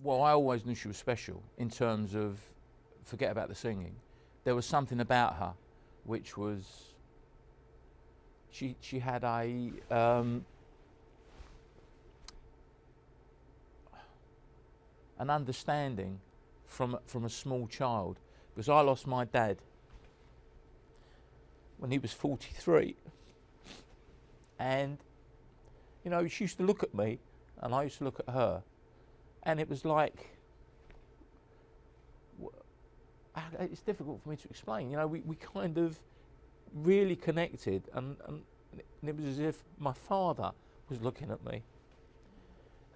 Well, I always knew she was special in terms of, forget about the singing. There was something about her which was, she had an understanding from a small child, because I lost my dad when he was 43, and you know, she used to look at me and I used to look at her, and it was like, it's difficult for me to explain. You know, we kind of really connected, and it was as if my father was looking at me.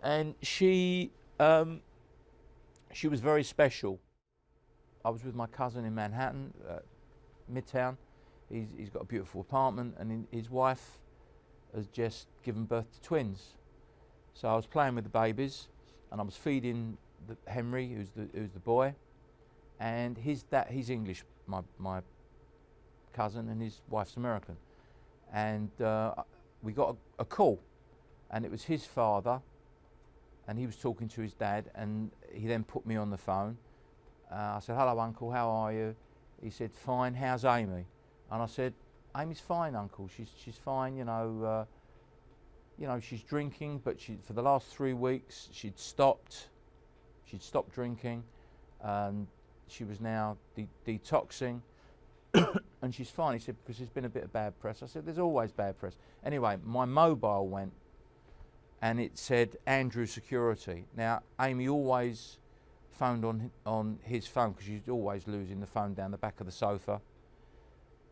And she was very special. I was with my cousin in Manhattan, Midtown. He's got a beautiful apartment, and his wife has just given birth to twins. So I was playing with the babies, and I was feeding Henry, who's the boy, and he's English, my cousin, and his wife's American. And we got a call, and it was his father, and he was talking to his dad, and he then put me on the phone. I said, "Hello, Uncle, how are you?" He said, "Fine, how's Amy?" And I said, "Amy's fine, Uncle, she's fine, you know, she's drinking, but for the last 3 weeks she'd stopped drinking, and she was now detoxing, and she's fine." He said, "Because there's been a bit of bad press." I said, "There's always bad press." Anyway, my mobile went, and it said Andrew Security. Now, Amy always phoned on his phone, because she's always losing the phone down the back of the sofa.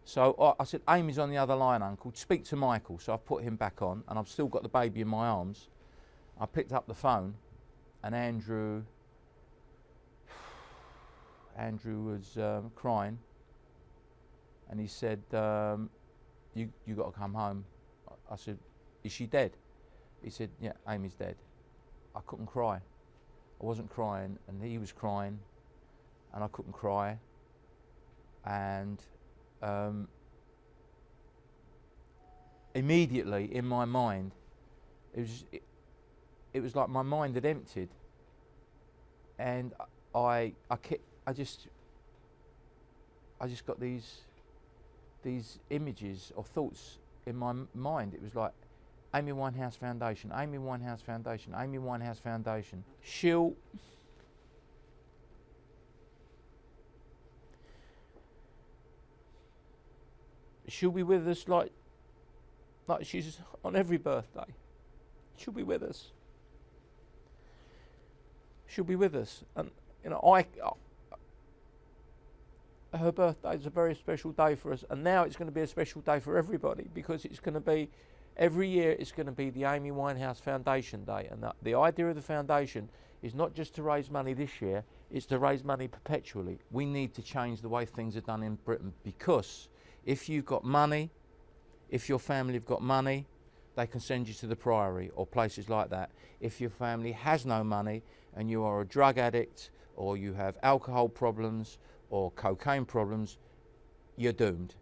So I said, "Amy's on the other line, Uncle, speak to Michael." So I put him back on, and I've still got the baby in my arms. I picked up the phone, and Andrew was crying, and he said, you got to come home." I said, "Is she dead?" He said, "Yeah, Amy's dead." I couldn't cry. I wasn't crying, and he was crying, and I couldn't cry. And immediately in my mind, it was like my mind had emptied, and I just got these images or thoughts in my mind. It was like, Amy Winehouse Foundation, Amy Winehouse Foundation, Amy Winehouse Foundation. She'll be with us like she's on every birthday. She'll be with us. She'll be with us, and you know, her birthday is a very special day for us, and now it's going to be a special day for everybody, because it's going to be, every year it's going to be the Amy Winehouse Foundation Day, and the idea of the foundation is not just to raise money this year, it's to raise money perpetually. We need to change the way things are done in Britain, because if you've got money, if your family have got money, they can send you to the Priory or places like that. If your family has no money and you are a drug addict, or you have alcohol problems or cocaine problems, you're doomed.